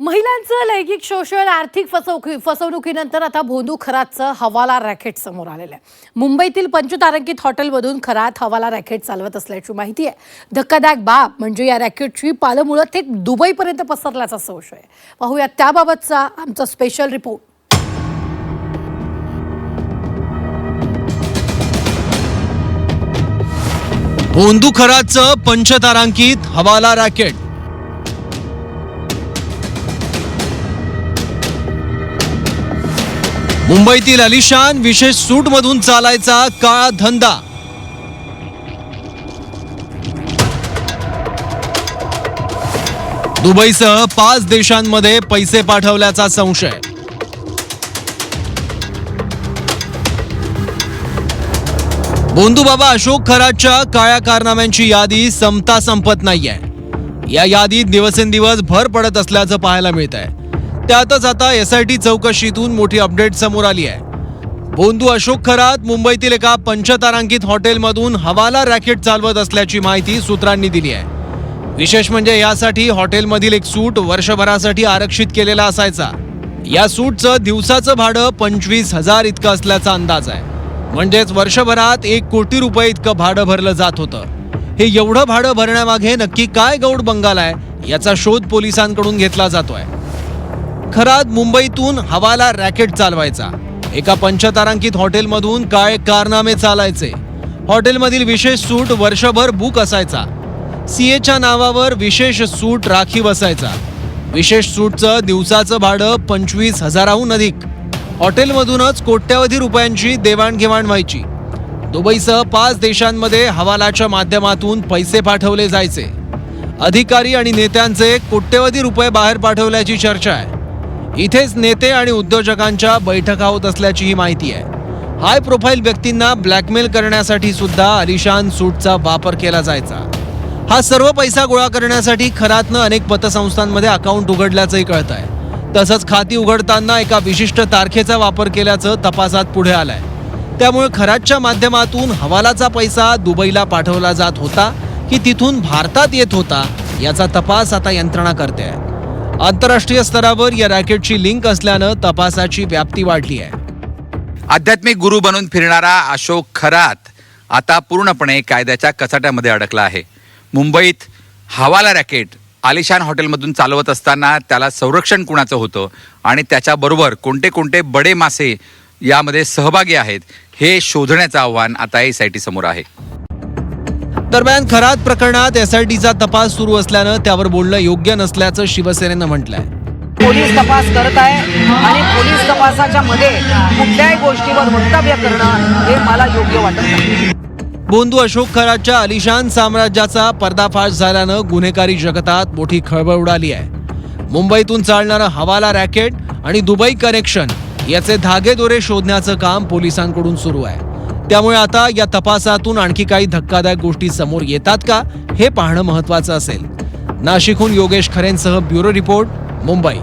महिलांचं लैंगिक शोषण, आर्थिक फसवणुकीनंतर आता भोंदू खरातचं हवाला रॅकेट समोर आलेलं आहे. मुंबईतील पंचतारांकित हॉटेलमधून खरात हवाला रॅकेट चालवत असल्याची माहिती आहे. धक्कादायक बाब म्हणजे या रॅकेटची पालमुळं थेट दुबईपर्यंत पसरल्याचा संशय आहे. पाहूया त्याबाबतचा आमचा स्पेशल रिपोर्ट. भोंदू खरातचं पंचतारांकित हवाला रॅकेट. मुंबईतील आलिशान विशेष सूटमधून चालायचा काळा धंदा. दुबईसह 5 देशांमध्ये पैसे पाठवल्याचा संशय. भोंदूबाबा अशोक खरातच्या काळ्या कारनाम्यांची यादी संपता संपत नाहीये. या यादीत दिवसेंदिवस भर पडत असल्याचं पाहायला मिळत आहे. त्यातच आता SIT चौकशीतून मोठी अपडेट समोर आली आहे. भोंदू अशोक खरात मुंबईतील एका पंचतारांकित हॉटेलमधून हवाला रॅकेट चालवत असल्याची माहिती सूत्रांनी दिली आहे. विशेष म्हणजे यासाठी हॉटेलमधील एक सूट वर्षभरासाठी आरक्षित केलेला असायचा. या सूटचं दिवसाचं भाडं 25,000 इतकं असल्याचा अंदाज आहे. म्हणजेच वर्षभरात 1 कोटी रुपये इतकं भाडं भरलं जात होतं. हे एवढं भाडं भरण्यामागे नक्की काय गौड बंगाल आहे याचा शोध पोलिसांकडून घेतला जातोय. खरात मुंबईतून हवाला रॅकेट चालवायचा. एका पंचतारांकित हॉटेलमधून काय कारनामे चालायचे. हॉटेलमधील विशेष सूट वर्षभर बुक असायचा. CAच्या नावावर विशेष सूट राखीव असायचा. विशेष सूटचं दिवसाचं भाडं 25,000हून अधिक. हॉटेलमधूनच कोट्यावधी रुपयांची देवाणघेवाण व्हायची. दुबईसह 5 देशांमध्ये हवालाच्या माध्यमातून पैसे पाठवले जायचे. अधिकारी आणि नेत्यांचे कोट्यवधी रुपये बाहेर पाठवल्याची चर्चा आहे. इथेच नेते आणि उद्योजकांच्या बैठका होत असल्याची ही माहिती आहे. हाय प्रोफाईल व्यक्तींना ब्लॅकमेल करण्यासाठी सुद्धा आलिशान सूटचा वापर केला जायचा. हा सर्व पैसा गोळा करण्यासाठी खरातनं अनेक पतसंस्थांमध्ये अकाउंट उघडल्याचंही कळत आहे. तसंच खाती उघडताना एका विशिष्ट तारखेचा वापर केल्याचं तपासात पुढे आलंय. त्यामुळे खरातच्या माध्यमातून हवालाचा पैसा दुबईला पाठवला जात होता की तिथून भारतात येत होता याचा तपास आता यंत्रणा करते आहे. आंतरराष्ट्रीय स्तरावर या रॅकेटची लिंक असल्यानं तपासाची व्याप्ती वाढली आहे. आध्यात्मिक गुरु बनून फिरणारा अशोक खरात आता पूर्णपणे कायद्याच्या कचाट्यामध्ये अडकला आहे. मुंबईत हवाला रॅकेट आलिशान हॉटेलमधून चालवत असताना त्याला संरक्षण कुणाचं होतं आणि त्याच्याबरोबर कोणते कोणते बडे मासे यामध्ये सहभागी आहेत हे शोधण्याचं आव्हान आता SIT समोर आहे. दरम्यान खरात प्रकरणात SITचा तपास सुरू असल्यानं त्यावर बोलणं योग्य नसल्याचं शिवसेनेनं म्हटलंय. पोलीस तपास करत आहे आणि पोलीस तपासाच्या मध्ये कुठल्याही गोष्टीवर वक्तव्य करणं हे मला योग्य वाटत नाही. भोंदू अशोक खरातच्या आलिशान साम्राज्याचा पर्दाफाश झाल्यानं गुन्हेगारी जगतात मोठी खळबळ उडाली आहे. मुंबईतून चालणारं हवाला रॅकेट आणि दुबई कनेक्शन याचे धागेदोरे शोधण्याचं काम पोलिसांकडून सुरू आहे. त्यामुळे आता या तपासातून आणखी काही धक्कादायक गोष्टी समोर येतात का हे पाहणं महत्त्वाचं असेल. नाशिकहून योगेश खरेंसह ब्युरो रिपोर्ट, मुंबई.